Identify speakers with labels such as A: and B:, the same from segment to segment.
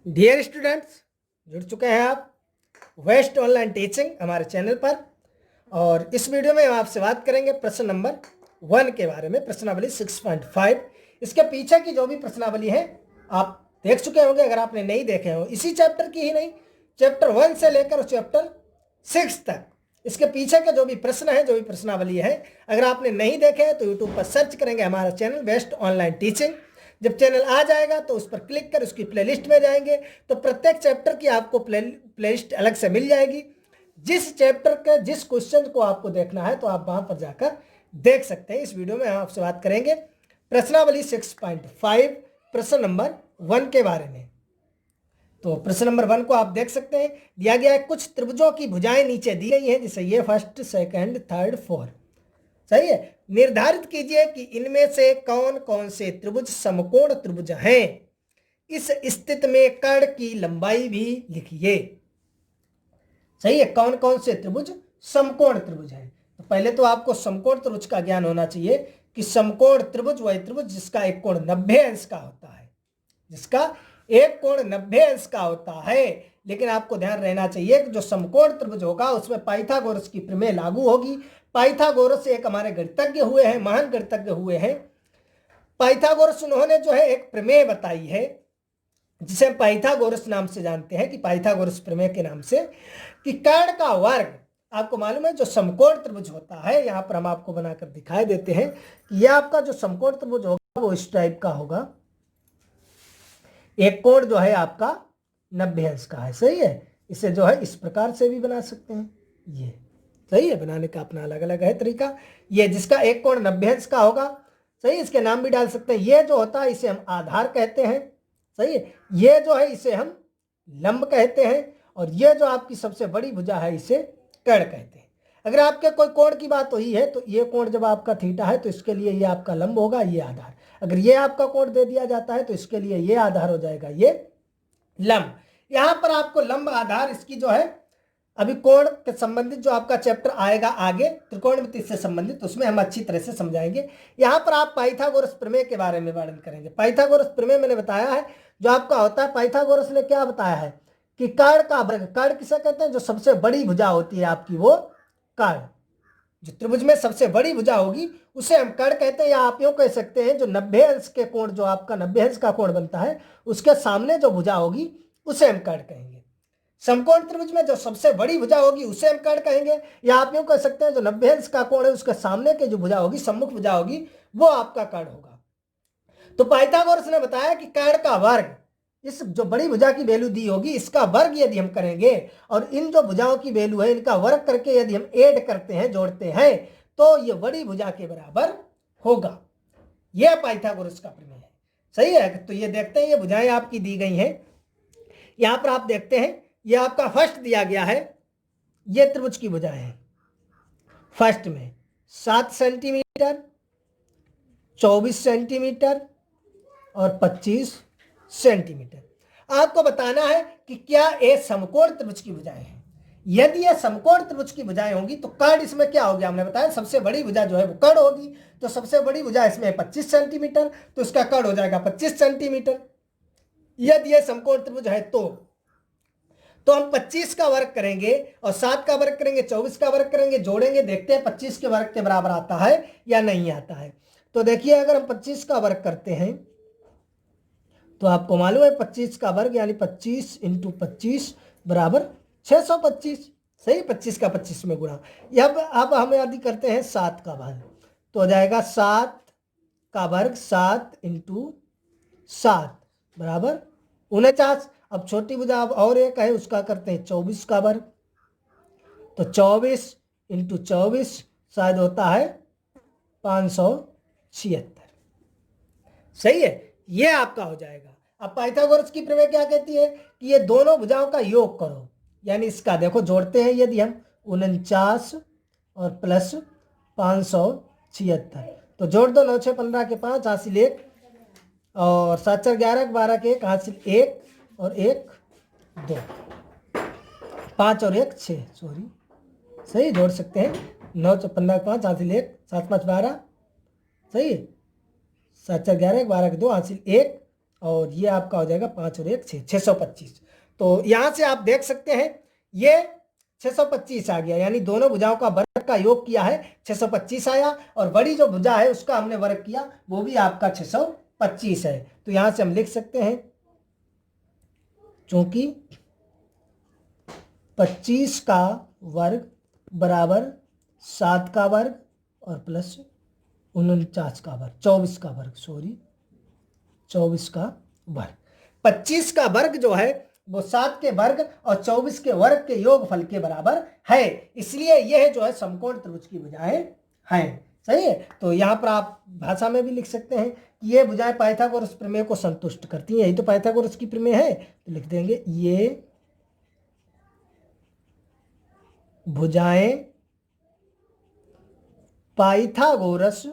A: Dear students, जुड़ चुके हैं आप वेस्ट ऑनलाइन टीचिंग हमारे चैनल पर। और इस वीडियो में हम आपसे बात करेंगे प्रश्न नंबर 1 के बारे में, प्रश्नावली 6.5। इसके पीछे की जो भी प्रश्नावली है आप देख चुके होंगे। अगर आपने नहीं देखे हो, इसी चैप्टर की ही नहीं, चैप्टर 1 से लेकर चैप्टर 6 तक इसके पीछे के जो भी प्रश्न है, जो भी प्रश्नावली है, अगर आपने नहीं देखे हैं तो यूट्यूब पर सर्च करेंगे हमारा चैनल वेस्ट ऑनलाइन टीचिंग। जब चैनल आ जाएगा तो उस पर क्लिक कर उसकी प्लेलिस्ट में जाएंगे तो प्रत्येक चैप्टर की आपको प्लेलिस्ट अलग से मिल जाएगी। जिस चैप्टर के जिस क्वेश्चन को आपको देखना है तो आप वहां पर जाकर देख सकते हैं। इस वीडियो में हम आपसे बात करेंगे प्रश्नावली 6.5 प्रश्न नंबर 1 के बारे में। तो प्रश्न नंबर 1 को आप देख सकते हैं। दिया गया है कुछ त्रिभुजों की भुजाएं नीचे दी गई हैं, जैसे ये फर्स्ट, सेकंड, थर्ड, फोर्थ। सही है। निर्धारित कीजिए कि इनमें से कौन कौन से त्रिभुज समकोण त्रिभुज हैं। इस स्थिति में कर्ण की लंबाई भी लिखिए। सही है। कौन कौन से त्रिभुज समकोण त्रिभुज हैं। तो पहले तो आपको समकोण त्रिभुज का ज्ञान होना चाहिए कि समकोण त्रिभुज वह त्रिभुज जिसका एक कोण 90 अंश का होता है, जिसका एक कोण 90 अंश का होता है। लेकिन आपको ध्यान रहना चाहिए कि जो समकोण त्रिभुज होगा उसमें पाइथागोरस की प्रमेय लागू होगी। पाइथागोरस एक हमारे गणितज्ञ हुए हैं, महान गणितज्ञ हुए हैं पाइथागोरस। उन्होंने जो है एक प्रमेय बताई है जिसे हम पाइथागोरस नाम से जानते हैं, कि पाइथागोरस प्रमेय के नाम से, कि कर्ण का वर्ग, आपको मालूम है जो समकोण त्रिभुज होता है, यहाँ पर हम आपको बनाकर दिखाई देते हैं कि यह आपका जो समकोण त्रिभुज होगा वो इस टाइप का होगा। एक कोण जो है आपका 90 अंश का है। सही है। इसे जो है इस प्रकार से भी बना सकते हैं। ये सही है, बनाने का अपना अलग अलग है तरीका। ये जिसका एक कोण 90 अंश का होगा, सही, इसके नाम भी डाल सकते हैं। ये जो होता है इसे हम आधार कहते हैं। सही है। ये जो है इसे हम लंब कहते हैं, और ये जो आपकी सबसे बड़ी भुजा है इसे कर्ण कहते हैं। अगर आपके कोई कोण की बात हुई है तो ये कोण जब आपका थीटा है तो इसके लिए ये आपका लंब होगा, ये आधार। अगर ये आपका कोण दे दिया जाता है तो इसके लिए ये आधार हो जाएगा, ये लंब। यहां पर आपको लंब आधार इसकी जो है, अभी कोण के संबंधित जो आपका चैप्टर आएगा आगे त्रिकोणमिति से संबंधित, उसमें हम अच्छी तरह से समझाएंगे। यहां पर आप पाइथागोरस प्रमेय के बारे में वर्णन करेंगे। पाइथागोरस प्रमेय मैंने बताया है जो आपका होता है, पाइथागोरस ने क्या बताया है कि कर्ण का वर्ग, कर्ण किसे कहते हैं, जो सबसे बड़ी भुजा होती है आपकी, वो कर्ण, जो त्रिभुज में सबसे बड़ी भुजा होगी उसे हम कर्ण कहते हैं। या आप यूं कह सकते हैं जो 90 अंश के कोण, जो आपका 90 अंश का कोण बनता है उसके सामने जो भुजा होगी उसे हम कर्ण कहेंगे। समकोण त्रिभुज में जो सबसे बड़ी भुजा होगी उसे हम कर्ण कहेंगे। या आप यूं कह सकते हैं जो 90 अंश का कोण है उसके सामने की जो भुजा होगी, सम्मुख भुजा होगी, वो आपका कर्ण होगा। तो पाइथागोरस ने बताया कि कर्ण का वर्ग, इस जो बड़ी भुजा की वैल्यू दी होगी इसका वर्ग यदि हम करेंगे और इन जो भुजाओं की वैल्यू है इनका वर्ग करके यदि हम ऐड करते हैं, जोड़ते हैं, तो ये बड़ी भुजा के बराबर होगा। यह पाइथागोरस का प्रमेय है। सही है। तो ये देखते हैं, ये भुजाएं आपकी दी गई हैं। यहां पर आप देखते हैं ये आपका फर्स्ट दिया गया है, ये त्रिभुज की भुजाएं हैं। फर्स्ट में 7 सेंटीमीटर, 24 सेंटीमीटर और 25 सेंटीमीटर। आपको बताना है कि क्या ये समकोण त्रिभुज की भुजाएं हैं। यदि ये समकोण त्रिभुज की भुजाएं होंगी तो कर्ण इसमें क्या हो गया, हमने बताया सबसे बड़ी भुजा जो है वो कर्ण होगी। तो सबसे बड़ी भुजा इसमें 25 सेंटीमीटर, तो इसका कर्ण हो जाएगा 25 सेंटीमीटर। यदि ये समकोण त्रिभुज है तो हम 25 का वर्ग करेंगे और 7 का वर्ग करेंगे, 24 का वर्ग करेंगे, जोड़ेंगे, देखते हैं 25 के वर्ग के बराबर आता है या नहीं आता है। तो देखिए अगर हम 25 का वर्ग करते हैं तो आपको मालूम है 25 का वर्ग यानी 25 × 25 बराबर 625। सही। 25 का 25 में गुणा। अब हम यदि करते हैं 7 का वर्ग तो हो जाएगा 7 का वर्ग 7 × 7 बराबर 49। अब छोटी भुजा अब और एक है उसका करते हैं 24 का वर्ग, तो 24 × 24 शायद होता है 576। सही है। ये आपका हो जाएगा। अब पाइथागोरस की प्रमेय क्या कहती है कि ये दोनों भुजाओं का योग करो, यानी इसका देखो जोड़ते हैं यदि हम 49 और प्लस 576, तो जोड़ दो, 9 6 15 के 5 हासिल 1 और 7 4 11 12 के 1 हासिल 1 और 1 2, 5 और 1 6, सॉरी, सही जोड़ सकते हैं। 9 4 15 5 हासिल 1, 7 5 12, सही है। 7 4 11 12 के 2 हासिल 1 और ये आपका हो जाएगा 5 और 1 6, 625। तो यहाँ से आप देख सकते हैं ये 625 आ गया, यानी दोनों भुजाओं का वर्ग का योग किया है 625 आया, और बड़ी जो भुजा है उसका हमने वर्ग किया वो भी आपका 625 है। तो यहाँ से हम लिख सकते हैं चूंकि 25 का वर्ग बराबर 7 का वर्ग और प्लस 49 का वर्ग, 24 का वर्ग, सॉरी 24 का वर्ग। 25 का वर्ग जो है वो 7 के वर्ग और 24 के वर्ग के योगफल के बराबर है, इसलिए यह जो है समकोण त्रिभुज की भुजाएं हैं। सही है। तो यहाँ पर आप भाषा में भी लिख सकते हैं कि ये भुजाएं पाइथागोरस प्रमेय को संतुष्ट करती हैं, यही तो पाइथागोरस की प्रमेय है। तो लिख देंगे ये भुजाएं पाइथागोरस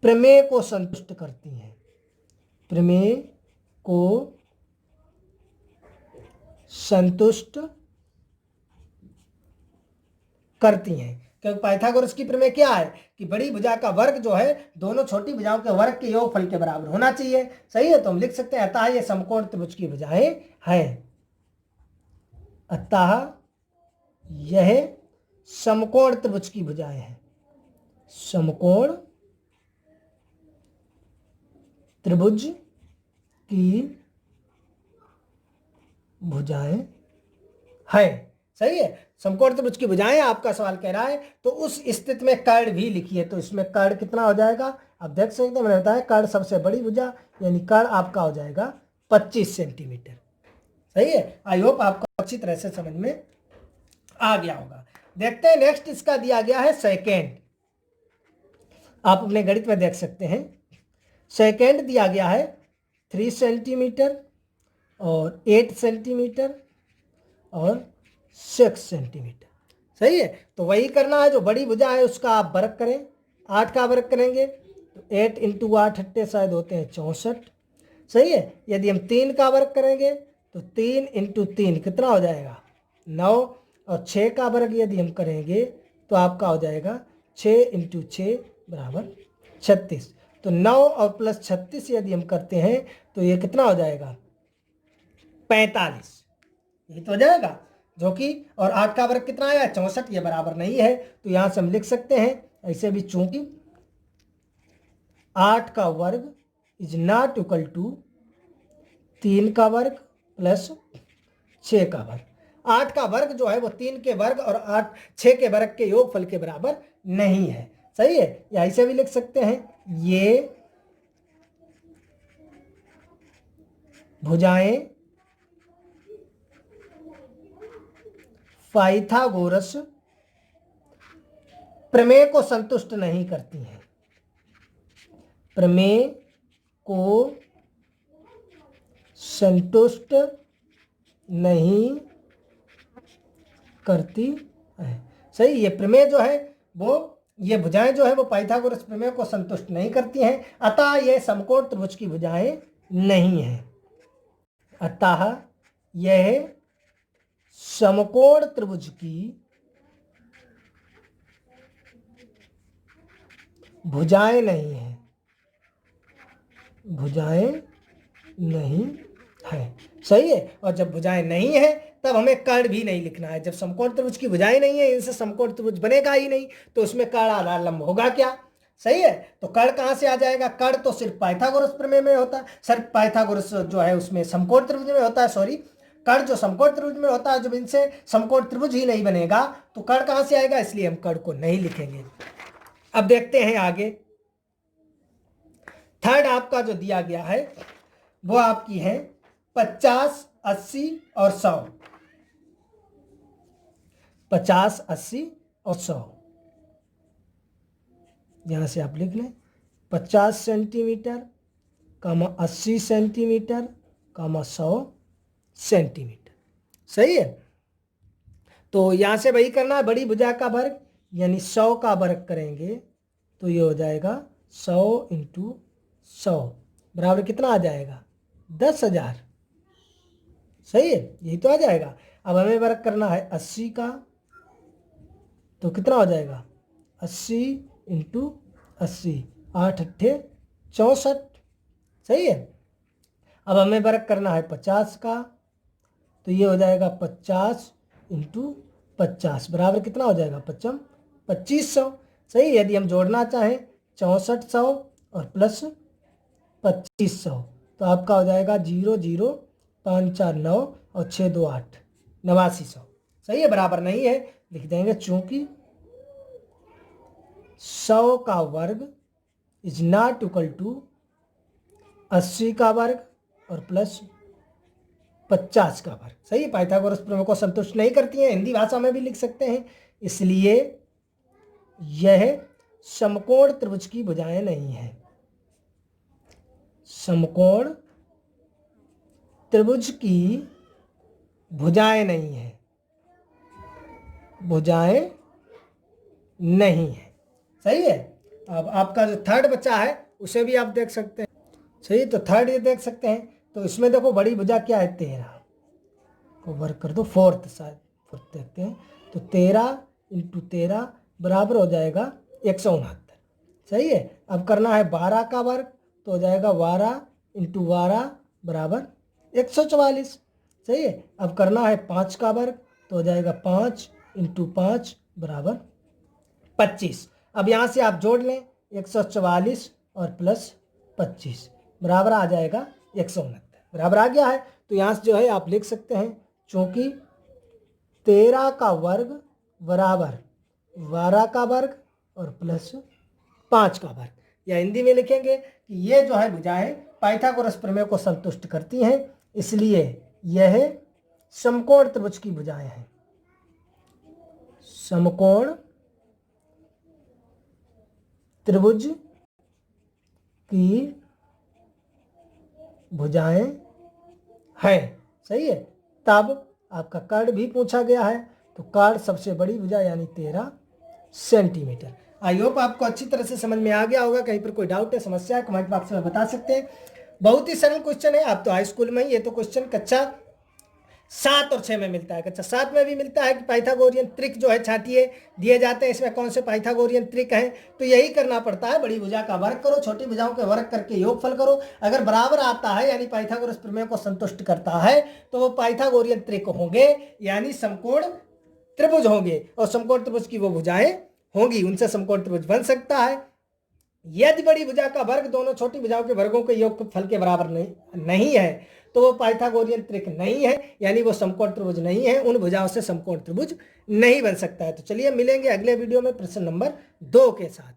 A: प्रमेय को संतुष्ट करती हैं, प्रमेय को संतुष्ट करती हैं। क्योंकि पाइथागोरस की प्रमेय क्या है कि बड़ी भुजा का वर्ग जो है दोनों छोटी भुजाओं के वर्ग के योगफल के बराबर होना चाहिए। सही है। तो हम लिख सकते हैं अतः ये समकोण त्रिभुज की भुजाएं हैं, अतः यह समकोण त्रिभुज की भुजाएं हैं, समकोण त्रिभुज की भुजाएं हैं। सही है। समकोण त्रिभुज की भुजाएं आपका सवाल कह रहा है, तो उस स्थिति में कर्ण भी लिखिए। तो इसमें कर्ण कितना हो जाएगा आप देख सकते हैं, मैंने बताया कर्ण सबसे बड़ी भुजा, यानी कर्ण आपका हो जाएगा 25 सेंटीमीटर। सही है। आई होप आपको अच्छी तरह से समझ में आ गया होगा। देखते हैं नेक्स्ट, इसका दिया गया है सेकेंड। आप अपने गणित में देख सकते हैं सेकेंड दिया गया है 3 सेंटीमीटर और 8 सेंटीमीटर और 6 सेंटीमीटर। सही है। तो वही करना है, जो बड़ी भुजा है उसका आप वर्ग करें, 8 का वर्ग करेंगे तो 8 इंटू 8 हट्टे शायद होते हैं 64। सही है। यदि हम 3 का वर्ग करेंगे तो 3 इंटू 3 कितना हो जाएगा 9, और 6 का वर्ग यदि हम करेंगे तो आपका हो जाएगा 6 इंटू 6 बराबर 36। तो 9 और प्लस 36 यदि हम करते हैं तो ये कितना हो जाएगा 45, ये तो हो जाएगा जो कि, और 8 का वर्ग कितना आया 64, ये बराबर नहीं है। तो यहाँ से हम लिख सकते हैं ऐसे भी, चूंकि 8 का वर्ग इज नॉट इक्वल टू 3 का वर्ग प्लस 6 का वर्ग। 8 का वर्ग जो है वो 3 के वर्ग और 6 के वर्ग के योगफल के बराबर नहीं है। सही है। या ऐसे भी लिख सकते हैं ये भुजाएं पाइथागोरस प्रमेय को संतुष्ट नहीं करती हैं, प्रमेय को संतुष्ट नहीं करती है। सही। ये प्रमेय जो है वो, ये भुजाएं जो है वो पाइथागोरस प्रमेय को संतुष्ट नहीं करती हैं, अतः ये समकोण त्रिभुज की भुजाएं नहीं हैं, अतः यह समकोण त्रिभुज की भुजाएं नहीं है, भुजाएं नहीं है। सही है। और जब भुजाएं नहीं है तब हमें कर्ण भी नहीं लिखना है। जब समकोण त्रिभुज की भुजाएं नहीं है, इनसे समकोण त्रिभुज बनेगा ही नहीं, तो उसमें कर्ण आधार लंब होगा क्या। सही है। तो कर्ण कहाँ से आ जाएगा, कर्ण तो सिर्फ पाइथागोरस प्रमेय में होता है, सिर्फ पाइथागोरस जो है उसमें समकोण त्रिभुज में होता है, सॉरी कर्ण जो समकोण त्रिभुज में होता है, जब इनसे समकोण त्रिभुज ही नहीं बनेगा तो कर्ण कहाँ से आएगा, इसलिए हम कर्ण को नहीं लिखेंगे। अब देखते हैं आगे। थर्ड आपका जो दिया गया है वो आपकी है 50, 80 और 100। 50, 80 और 100, यहां से आप लिख लें 50 सेंटीमीटर कामा 80 सेंटीमीटर कामा 100 सेंटीमीटर। सही है। तो यहां से वही करना है, बड़ी भुजा का वर्ग यानी 100 का वर्ग करेंगे तो ये हो जाएगा 100 इंटू 100 बराबर कितना आ जाएगा 10,000। सही है। यही तो आ जाएगा। अब हमें वर्ग करना है 80 का, तो कितना हो जाएगा 80 इंटू 80, 8 अट्ठे 64, सही है। अब हमें वर्ग करना है 50 का, तो ये हो जाएगा 50 इंटू 50 बराबर कितना हो जाएगा 2500। सही। यदि हम जोड़ना चाहें 6400 और प्लस 2500 तो आपका हो जाएगा 00549 और 628 8900। सही है, बराबर नहीं है लिख देंगे, चूंकि 100 का वर्ग इज नॉट इक्वल टू 80 का वर्ग और प्लस 50 का वर्ग। सही है, पाइथागोरस प्रमेय को संतुष्ट नहीं करती है, हिंदी भाषा में भी लिख सकते हैं। इसलिए यह समकोण त्रिभुज की भुजाएं नहीं है, समकोण त्रिभुज की भुजाएं नहीं है, भुजाएं नहीं है। सही है। अब आपका जो थर्ड बच्चा है उसे भी आप देख सकते हैं। सही, तो थर्ड ये देख सकते हैं। तो इसमें देखो बड़ी भुजा क्या है 13 को वर्ग कर दो, फोर्थ शायद फोर्थ देखते हैं, तो 13 इंटू 13 बराबर हो जाएगा 169। सही है। अब करना है 12 का वर्ग, तो हो जाएगा 12 इंटू 12 बराबर 144। सही है। अब करना है 5 का वर्ग, तो हो जाएगा 5 इंटू 5 बराबर 25। अब यहाँ से आप जोड़ लें 144 और प्लस 25 बराबर आ जाएगा 169। बराबर आ गया है। तो यहाँ से जो है आप लिख सकते हैं, चूंकि 13 का वर्ग बराबर 12 का वर्ग और प्लस 5 का वर्ग, या हिंदी में लिखेंगे कि ये जो है भुजाएं पाइथागोरस प्रमेय को संतुष्ट करती हैं, इसलिए यह समकोण त्रिभुज की भुजाएं हैं, समकोण त्रिभुज की भुजाएं हैं। सही है। तब आपका कर्ण भी पूछा गया है, तो कर्ण सबसे बड़ी भुजा यानी 13 सेंटीमीटर। आई होप आपको अच्छी तरह से समझ में आ गया होगा। कहीं पर कोई डाउट है, समस्या है, कमेंट बॉक्स में बता सकते हैं। बहुत ही सरल क्वेश्चन है। आप तो हाई स्कूल में ही, ये तो क्वेश्चन कक्षा 7 और 6 में मिलता है। कक्षा 7 में भी मिलता है कि पाइथागोरियन त्रिक जो है छांटिए दिए जाते हैं, इसमें कौन से पाइथागोरियन त्रिक हैं, तो यही करना पड़ता है। बड़ी भुजा का वर्ग करो, छोटी भुजाओं के वर्ग करके योगफल करो। अगर बराबर आता है यानी पाइथागोरस प्रमेय को संतुष्ट करता है, तो वो पाइथागोरियन त्रिक होंगे, यानी समकोण त्रिभुज होंगे, और समकोण त्रिभुज की वो भुजाएं होंगी, उनसे समकोण त्रिभुज बन सकता है। यदि बड़ी भुजा का वर्ग दोनों छोटी भुजाओं के वर्गों के योगफल के बराबर नहीं है, तो वो पाइथागोरियन त्रिक नहीं है, यानी वो समकोण त्रिभुज नहीं है, उन भुजाओं से समकोण त्रिभुज नहीं बन सकता है। तो चलिए मिलेंगे अगले वीडियो में प्रश्न नंबर 2 के साथ।